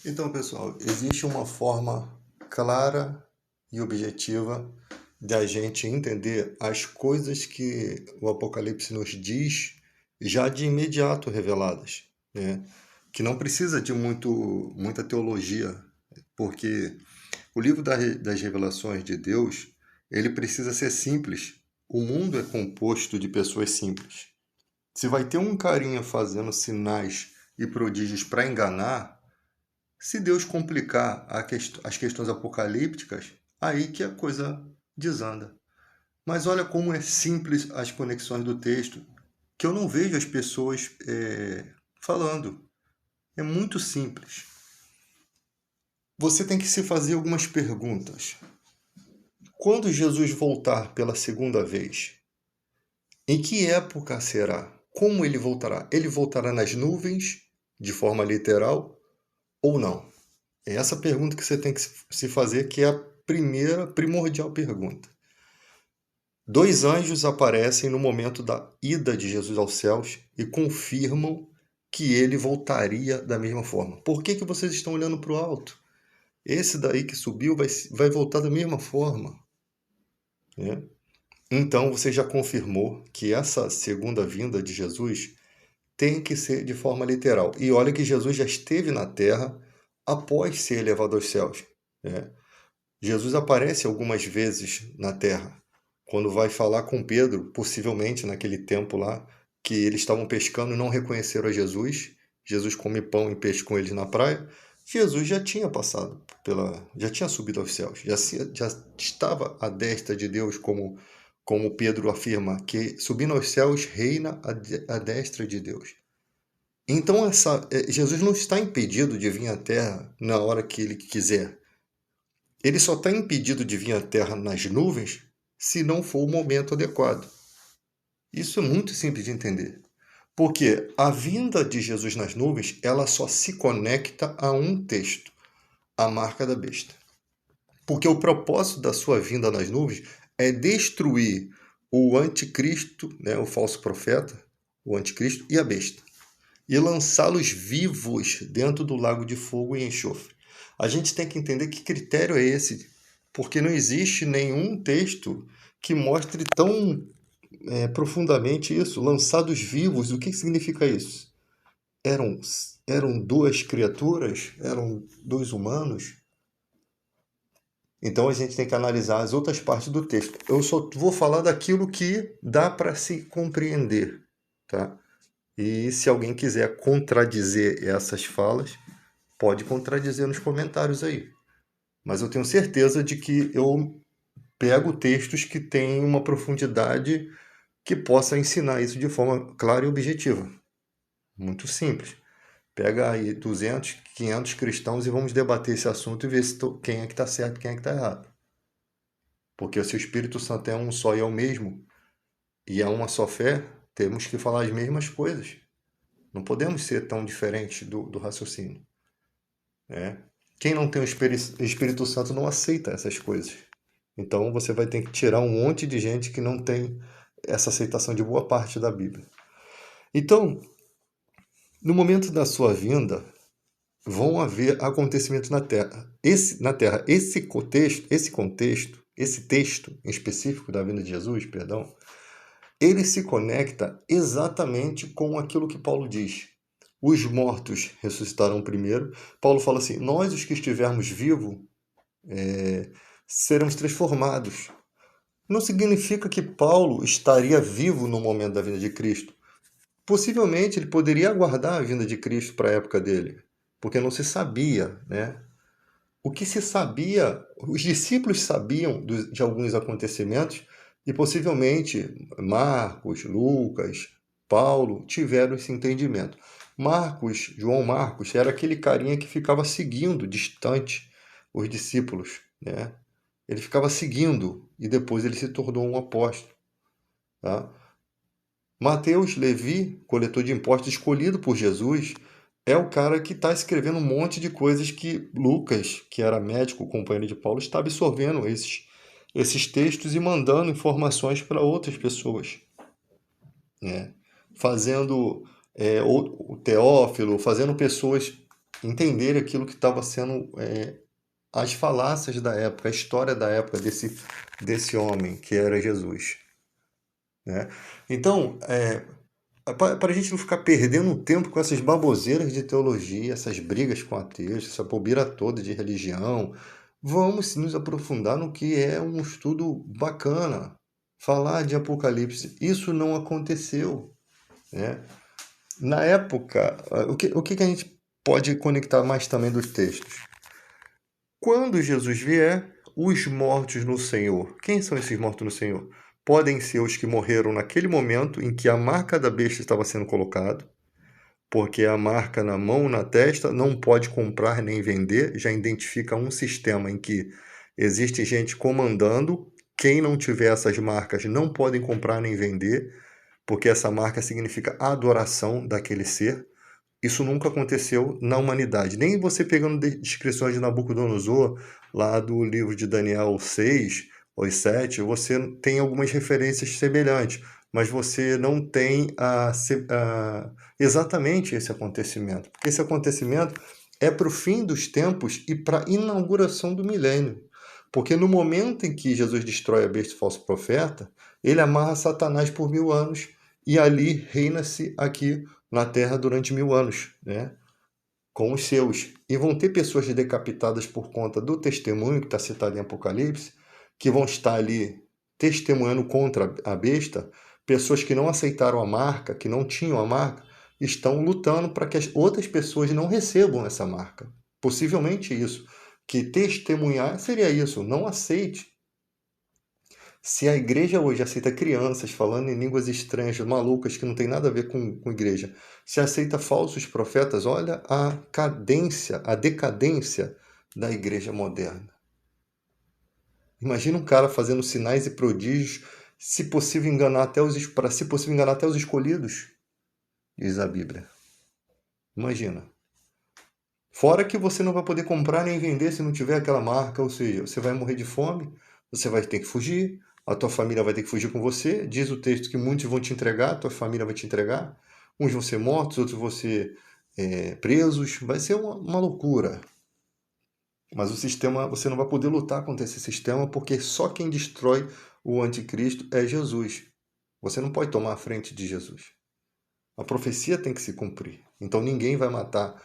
Então, pessoal, existe uma forma clara e objetiva de a gente entender as coisas que o Apocalipse nos diz já de imediato reveladas, né? Que não precisa de muita teologia, porque o livro das revelações de Deus, ele precisa ser simples. O mundo é composto de pessoas simples. Se vai ter um carinha fazendo sinais e prodígios para enganar, se Deus complicar as questões apocalípticas, aí que a coisa desanda. Mas olha como é simples as conexões do texto, que eu não vejo as pessoas falando. É muito simples. Você tem que se fazer algumas perguntas. Quando Jesus voltar pela segunda vez, em que época será? Como ele voltará? Ele voltará nas nuvens, de forma literal, ou não? É essa pergunta que você tem que se fazer, que é a primeira primordial pergunta. Dois anjos aparecem no momento da ida de Jesus aos céus e confirmam que ele voltaria da mesma forma. Por que vocês estão olhando para o alto? Esse daí que subiu vai voltar da mesma forma, né? Então você já confirmou que essa segunda vinda de Jesus tem que ser de forma literal. E olha que Jesus já esteve na terra após ser elevado aos céus, né? Jesus aparece algumas vezes na terra. Quando vai falar com Pedro, possivelmente naquele tempo lá, que eles estavam pescando e não reconheceram a Jesus. Jesus come pão e peixe com eles na praia. Jesus já tinha passado já tinha subido aos céus, já estava à destra de Deus, como Pedro afirma, que subindo aos céus reina à destra de Deus. Então Jesus não está impedido de vir à terra na hora que ele quiser. Ele só está impedido de vir à Terra nas nuvens se não for o momento adequado. Isso é muito simples de entender. Porque a vinda de Jesus nas nuvens, ela só se conecta a um texto, a marca da besta. Porque o propósito da sua vinda nas nuvens é destruir o anticristo, né, o falso profeta, o anticristo e a besta, e lançá-los vivos dentro do lago de fogo e enxofre. A gente tem que entender que critério é esse, porque não existe nenhum texto que mostre tão profundamente isso. Lançados vivos, o que significa isso? Eram, eram duas criaturas? Eram dois humanos? Então a gente tem que analisar as outras partes do texto. Eu só vou falar daquilo que dá para se compreender, tá? E se alguém quiser contradizer essas falas, pode contradizer nos comentários aí. Mas eu tenho certeza de que eu pego textos que têm uma profundidade que possa ensinar isso de forma clara e objetiva. Muito simples. Pega aí 200, 500 cristãos e vamos debater esse assunto e ver quem é que está certo e quem é que está errado. Porque se o Espírito Santo é um só e é o mesmo, e é uma só fé, temos que falar as mesmas coisas. Não podemos ser tão diferentes do raciocínio, né? Quem não tem o Espírito Santo não aceita essas coisas. Então você vai ter que tirar um monte de gente que não tem essa aceitação de boa parte da Bíblia. Então, no momento da sua vinda, vão haver acontecimentos na Terra. Esse texto em específico da vinda de Jesus, perdão, ele se conecta exatamente com aquilo que Paulo diz. Os mortos ressuscitarão primeiro. Paulo fala assim: nós, os que estivermos vivos, seremos transformados. Não significa que Paulo estaria vivo no momento da vinda de Cristo. Possivelmente ele poderia aguardar a vinda de Cristo para a época dele, porque não se sabia, né? O que se sabia, os discípulos sabiam de alguns acontecimentos e possivelmente Marcos, Lucas, Paulo tiveram esse entendimento. João Marcos, era aquele carinha que ficava seguindo distante os discípulos, né? Ele ficava seguindo e depois ele se tornou um apóstolo, tá? Mateus, Levi, coletor de impostos escolhido por Jesus, é o cara que está escrevendo um monte de coisas que Lucas, que era médico, companheiro de Paulo, está absorvendo esses textos e mandando informações para outras pessoas, né? Fazendo o Teófilo, fazendo pessoas entender aquilo que estava sendo as falácias da época, a história da época desse homem que era Jesus, né? Então, para a gente não ficar perdendo tempo com essas baboseiras de teologia, essas brigas com ateus, essa bobeira toda de religião, vamos nos aprofundar no que é um estudo bacana. Falar de Apocalipse, isso não aconteceu, né? Na época, o que a gente pode conectar mais também dos textos? Quando Jesus vier, os mortos no Senhor. Quem são esses mortos no Senhor? Podem ser os que morreram naquele momento em que a marca da besta estava sendo colocada, porque a marca na mão, na testa, não pode comprar nem vender, já identifica um sistema em que existe gente comandando. Quem não tiver essas marcas não podem comprar nem vender, porque essa marca significa adoração daquele ser. Isso nunca aconteceu na humanidade. Nem você pegando descrições de Nabucodonosor, lá do livro de Daniel 6 ou 7, você tem algumas referências semelhantes, mas você não tem exatamente esse acontecimento. Porque esse acontecimento é para o fim dos tempos e para a inauguração do milênio. Porque no momento em que Jesus destrói a besta e o falso profeta, ele amarra Satanás por 1000 anos e ali reina-se aqui na Terra durante 1000 anos, né? Com os seus. E vão ter pessoas decapitadas por conta do testemunho que está citado em Apocalipse, que vão estar ali testemunhando contra a besta. Pessoas que não aceitaram a marca, que não tinham a marca, estão lutando para que as outras pessoas não recebam essa marca. Possivelmente isso. Que testemunhar seria isso, não aceite. Se a igreja hoje aceita crianças falando em línguas estranhas, malucas, que não tem nada a ver com igreja, se aceita falsos profetas, olha a cadência, a decadência da igreja moderna. Imagina um cara fazendo sinais e prodígios, se possível enganar até os escolhidos, diz a Bíblia. Imagina. Fora que você não vai poder comprar nem vender se não tiver aquela marca, ou seja, você vai morrer de fome, você vai ter que fugir, a tua família vai ter que fugir com você. Diz o texto que muitos vão te entregar, a tua família vai te entregar. Uns vão ser mortos, outros vão ser presos. Vai ser uma loucura. Mas o sistema, você não vai poder lutar contra esse sistema, porque só quem destrói o anticristo é Jesus. Você não pode tomar a frente de Jesus. A profecia tem que se cumprir. Então ninguém vai matar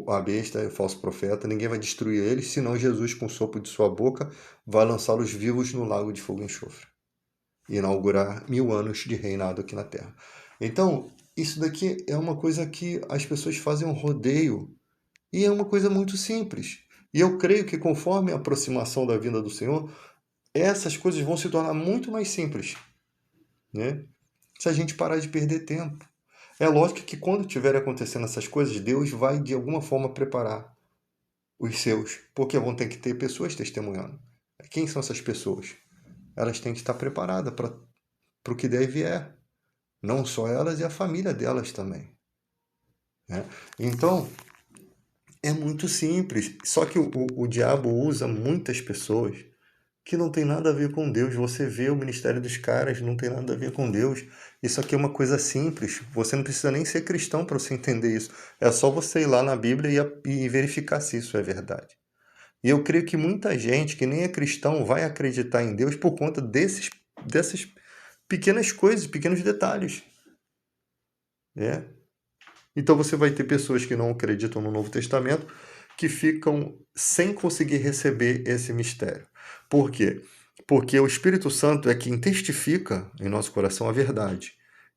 a besta, o falso profeta, ninguém vai destruir eles, senão Jesus, com o sopro de sua boca, vai lançá-los vivos no lago de fogo e enxofre. E inaugurar 1000 anos de reinado aqui na Terra. Então, isso daqui é uma coisa que as pessoas fazem um rodeio. E é uma coisa muito simples. E eu creio que conforme a aproximação da vinda do Senhor, essas coisas vão se tornar muito mais simples, né? Se a gente parar de perder tempo. É lógico que quando estiverem acontecendo essas coisas, Deus vai de alguma forma preparar os seus, porque vão ter que ter pessoas testemunhando. Quem são essas pessoas? Elas têm que estar preparadas para o que deve vier. Não só elas e a família delas também, né? Então, é muito simples. Só que o diabo usa muitas pessoas que não tem nada a ver com Deus. Você vê o ministério dos caras, não tem nada a ver com Deus. Isso aqui é uma coisa simples. Você não precisa nem ser cristão para você entender isso. É só você ir lá na Bíblia e verificar se isso é verdade. E eu creio que muita gente que nem é cristão vai acreditar em Deus por conta dessas pequenas coisas, pequenos detalhes, né? Então você vai ter pessoas que não acreditam no Novo Testamento que ficam sem conseguir receber esse mistério. Por quê? Porque o Espírito Santo é quem testifica em nosso coração a verdade.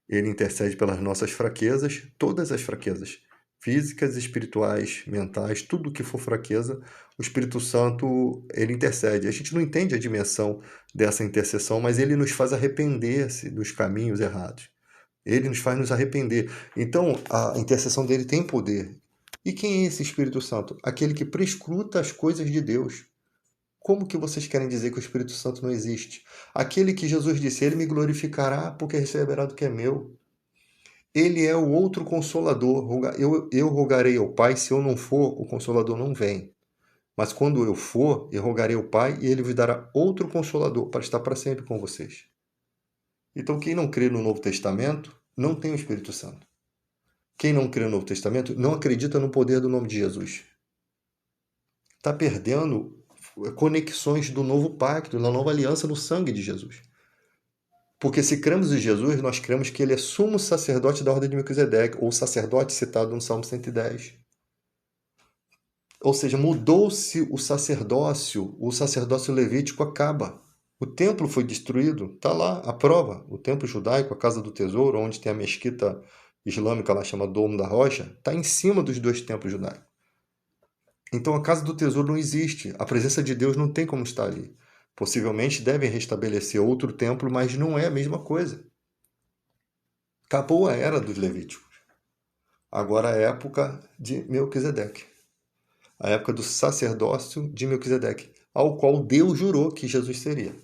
Ele intercede pelas nossas fraquezas, todas as fraquezas, físicas, espirituais, mentais, tudo que for fraqueza, o Espírito Santo, ele intercede. A gente não entende a dimensão dessa intercessão, mas ele nos faz arrepender-se dos caminhos errados. Ele nos faz nos arrepender. Então, a intercessão dele tem poder. E quem é esse Espírito Santo? Aquele que prescruta as coisas de Deus. Como que vocês querem dizer que o Espírito Santo não existe? Aquele que Jesus disse, ele me glorificará porque receberá do que é meu. Ele é o outro Consolador. Eu rogarei ao Pai, se eu não for, o Consolador não vem. Mas quando eu for, eu rogarei ao Pai e ele vos dará outro Consolador para estar para sempre com vocês. Então, quem não crê no Novo Testamento não tem o Espírito Santo. Quem não crê no Novo Testamento não acredita no poder do nome de Jesus. Está perdendo conexões do novo pacto, da nova aliança no sangue de Jesus. Porque se cremos em Jesus, nós cremos que ele é sumo sacerdote da ordem de Melquisedeque, ou sacerdote citado no Salmo 110. Ou seja, mudou-se o sacerdócio levítico acaba. O templo foi destruído, está lá a prova. O templo judaico, a Casa do Tesouro, onde tem a mesquita islâmica lá chamada Domo da Rocha, está em cima dos dois templos judaicos. Então a Casa do Tesouro não existe, a presença de Deus não tem como estar ali. Possivelmente devem restabelecer outro templo, mas não é a mesma coisa. Acabou a era dos Levíticos. Agora a época de Melquisedeque. A época do sacerdócio de Melquisedeque, ao qual Deus jurou que Jesus seria.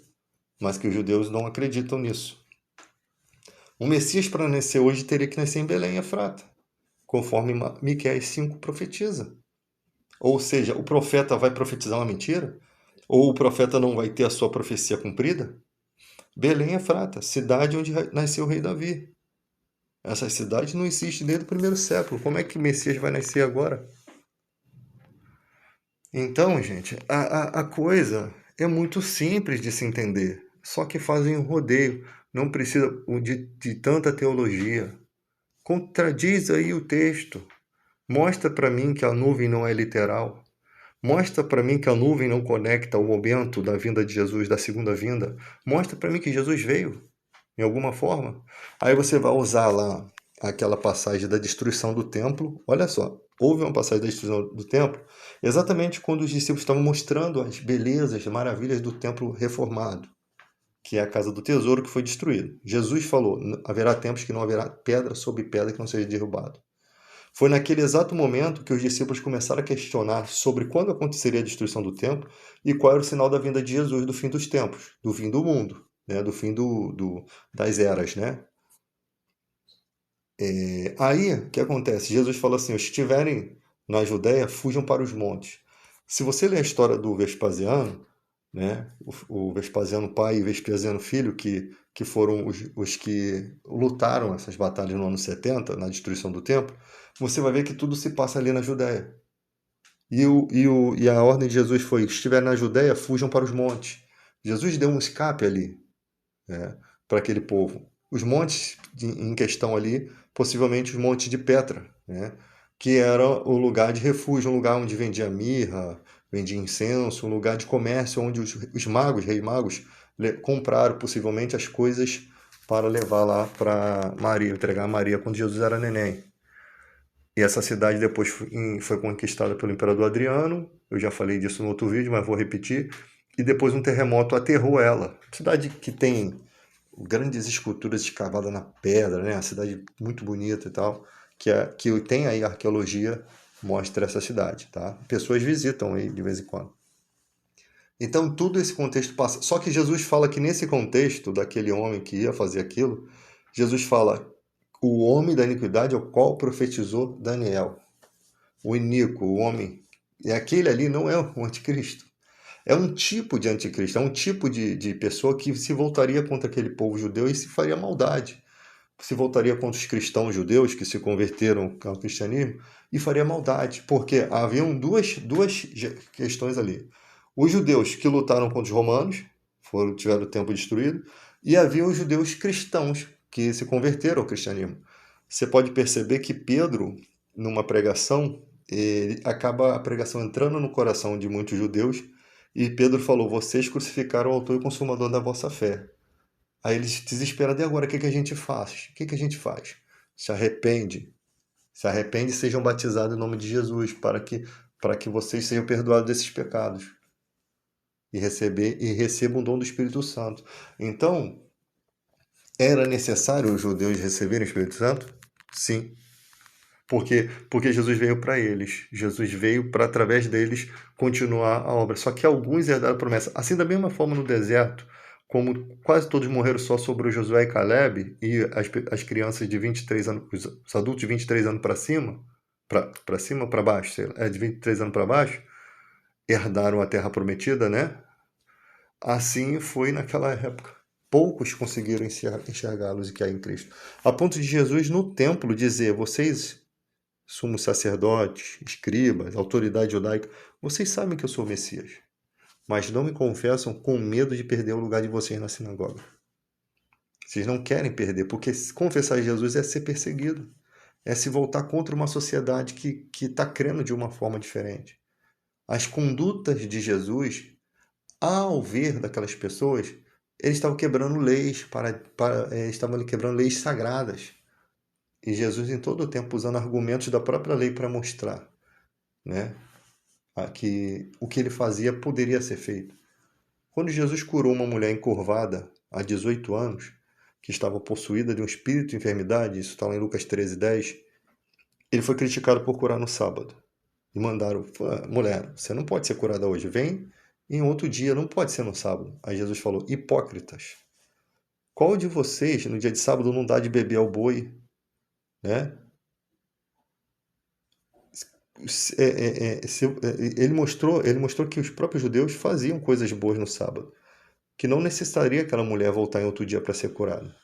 Mas que os judeus não acreditam nisso. O Messias, para nascer hoje, teria que nascer em Belém, Efrata, conforme Miqueias 5 profetiza. Ou seja, o profeta vai profetizar uma mentira? Ou o profeta não vai ter a sua profecia cumprida? Belém, Efrata, cidade onde nasceu o rei Davi. Essa cidade não existe desde o primeiro século. Como é que o Messias vai nascer agora? Então, gente, a coisa é muito simples de se entender. Só que fazem um rodeio. Não precisa de tanta teologia. Contradiz aí o texto. Mostra para mim que a nuvem não é literal. Mostra para mim que a nuvem não conecta o momento da vinda de Jesus, da segunda vinda. Mostra para mim que Jesus veio, em alguma forma. Aí você vai usar lá aquela passagem da destruição do templo. Olha só, houve uma passagem da destruição do templo exatamente quando os discípulos estavam mostrando as belezas, as maravilhas do templo reformado, que é a casa do tesouro que foi destruído. Jesus falou, haverá tempos que não haverá pedra sobre pedra que não seja derrubado. Foi naquele exato momento que os discípulos começaram a questionar sobre quando aconteceria a destruição do templo e qual era o sinal da vinda de Jesus, do fim dos tempos, do fim do mundo, né? Do fim das eras. Né? Aí, o que acontece? Jesus falou assim, os que estiverem na Judéia, fujam para os montes. Se você ler a história do Vespasiano, né? O Vespasiano pai e Vespasiano filho, que foram os que lutaram essas batalhas no ano 70, na destruição do templo, você vai ver que tudo se passa ali na Judéia. E a ordem de Jesus foi, se estiver na Judéia, fujam para os montes. Jesus deu um escape ali, né, para aquele povo. Os montes em questão ali, possivelmente os montes de Petra, né, que era o lugar de refúgio, um lugar onde vendia mirra, vendia incenso, um lugar de comércio onde os magos, reis magos, compraram possivelmente as coisas para levar lá para Maria, entregar a Maria quando Jesus era neném. E essa cidade depois foi conquistada pelo imperador Adriano, eu já falei disso no outro vídeo, mas vou repetir, e depois um terremoto aterrou ela. Cidade que tem grandes esculturas escavadas na pedra, né? Uma cidade muito bonita e tal, que tem aí arqueologia, mostra essa cidade, tá? Pessoas visitam aí de vez em quando. Então tudo esse contexto passa. Só que Jesus fala que nesse contexto daquele homem que ia fazer aquilo, Jesus fala o homem da iniquidade ao qual profetizou Daniel. O iníquo, o homem. E aquele ali não é o anticristo. É um tipo de anticristo, é um tipo de pessoa que se voltaria contra aquele povo judeu e se faria maldade. Se voltaria contra os cristãos judeus que se converteram ao cristianismo e faria maldade. Porque haviam duas questões ali. Os judeus que lutaram contra os romanos, tiveram o templo destruído, e havia os judeus cristãos que se converteram ao cristianismo. Você pode perceber que Pedro, numa pregação, acaba a pregação entrando no coração de muitos judeus, e Pedro falou, vocês crucificaram o autor e consumador da vossa fé. Aí eles desesperam, e agora o que a gente faz? O que a gente faz? Se arrepende. Se arrepende e sejam batizados em nome de Jesus, para que vocês sejam perdoados desses pecados. E recebam o dom do Espírito Santo. Então, era necessário os judeus receberem o Espírito Santo? Sim. Porque Jesus veio para eles. Jesus veio para, através deles, continuar a obra. Só que alguns herdaram a promessa. Assim, da mesma forma no deserto, como quase todos morreram só sobre o Josué e Caleb, e as crianças de 23 anos, os adultos de 23 anos para cima, para cima ou para baixo, sei lá, de 23 anos para baixo, herdaram a terra prometida, né? Assim foi naquela época. Poucos conseguiram enxergá-los e que há em Cristo. A ponto de Jesus no templo dizer, vocês sumos sacerdotes, escribas, autoridade judaica, vocês sabem que eu sou o Messias, mas não me confessam com medo de perder o lugar de vocês na sinagoga. Vocês não querem perder, porque confessar Jesus é ser perseguido, é se voltar contra uma sociedade que está crendo de uma forma diferente. As condutas de Jesus, ao ver daquelas pessoas, eles estavam quebrando leis, estavam quebrando leis sagradas. E Jesus, em todo o tempo, usando argumentos da própria lei para mostrar, né, que o que ele fazia poderia ser feito. Quando Jesus curou uma mulher encurvada há 18 anos, que estava possuída de um espírito de enfermidade, isso está lá em Lucas 13:10, ele foi criticado por curar no sábado. E mandaram, mulher, você não pode ser curada hoje, vem em outro dia, não pode ser no sábado. Aí Jesus falou, hipócritas, qual de vocês no dia de sábado não dá de beber ao boi, né? Ele mostrou que os próprios judeus faziam coisas boas no sábado, que não necessitaria aquela mulher voltar em outro dia para ser curada.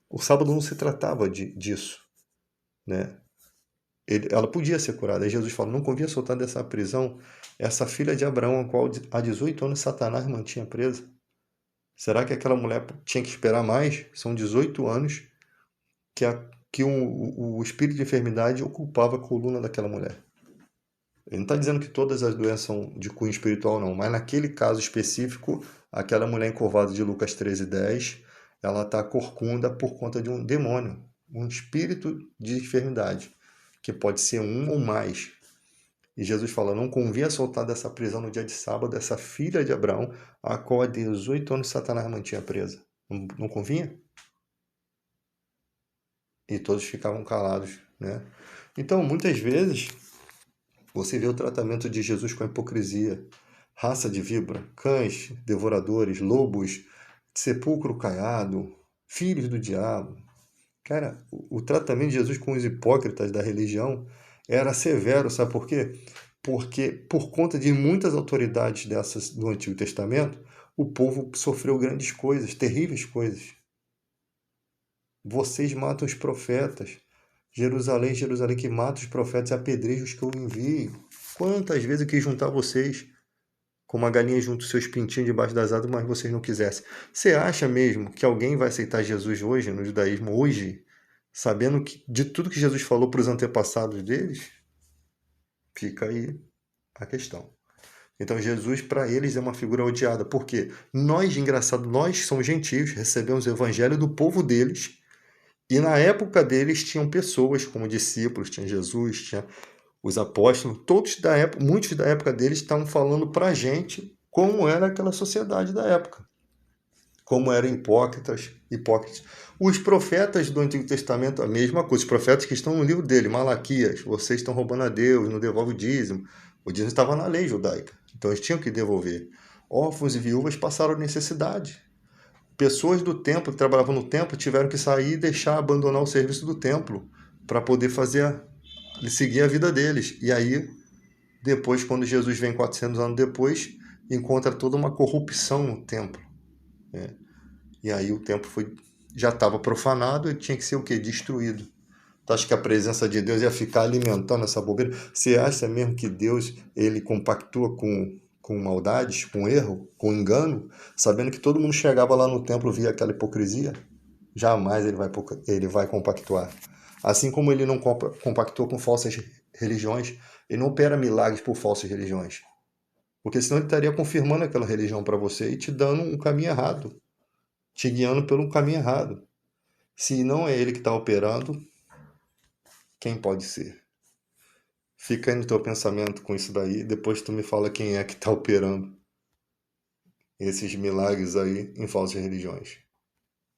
O sábado não se tratava disso, né? Ela podia ser curada. Aí Jesus fala, não convinha soltar dessa prisão essa filha de Abraão, a qual há 18 anos Satanás mantinha presa. Será que aquela mulher tinha que esperar mais? São 18 anos que o espírito de enfermidade ocupava a coluna daquela mulher. Ele não está dizendo que todas as doenças são de cunho espiritual, não, mas naquele caso específico, aquela mulher encurvada de Lucas 13:10, ela está corcunda por conta de um demônio, um espírito de enfermidade, que pode ser um ou mais. E Jesus fala, não convinha soltar dessa prisão no dia de sábado essa filha de Abraão, a qual há 18 anos Satanás mantinha presa. Não convinha? E todos ficavam calados, né? Então, muitas vezes, você vê o tratamento de Jesus com a hipocrisia. Raça de víbora, cães, devoradores, lobos, sepulcro caiado, filhos do diabo. Cara, o tratamento de Jesus com os hipócritas da religião era severo, sabe por quê? Porque, por conta de muitas autoridades dessas do Antigo Testamento, o povo sofreu grandes coisas, terríveis coisas. Vocês matam os profetas. Jerusalém, Jerusalém, que mata os profetas e apedreja os que eu envio. Quantas vezes eu quis juntar vocês, como a galinha junta os seus pintinhos debaixo das asas, mas vocês não quisessem. Você acha mesmo que alguém vai aceitar Jesus hoje, no judaísmo hoje, sabendo de tudo que Jesus falou para os antepassados deles? Fica aí a questão. Então Jesus, para eles, é uma figura odiada. Por quê? Nós, engraçado, nós somos gentios, recebemos o evangelho do povo deles, e na época deles tinham pessoas como discípulos, tinha Jesus, tinha os apóstolos, todos da época, muitos da época deles estavam falando para a gente como era aquela sociedade da época, como eram hipócritas. Os profetas do Antigo Testamento, a mesma coisa, os profetas que estão no livro dele, Malaquias, vocês estão roubando a Deus, não devolve o dízimo estava na lei judaica, então eles tinham que devolver. Órfãos e viúvas passaram necessidade. Pessoas do templo que trabalhavam no templo tiveram que sair e abandonar o serviço do templo para poder seguir a vida deles. E aí, depois, quando Jesus vem 400 anos depois, encontra toda uma corrupção no templo, né? E aí o templo já estava profanado e tinha que ser o quê? Destruído. Tu acha que a presença de Deus ia ficar alimentando essa bobeira? Você acha mesmo que Deus ele compactua com maldades, com erro, com engano, sabendo que todo mundo chegava lá no templo via aquela hipocrisia? Jamais ele vai compactuar. Assim como ele não compactou com falsas religiões, ele não opera milagres por falsas religiões. Porque senão ele estaria confirmando aquela religião para você e te dando um caminho errado, te guiando pelo caminho errado. Se não é ele que está operando, quem pode ser? Fica aí no teu pensamento com isso daí, depois tu me fala quem é que está operando esses milagres aí em falsas religiões.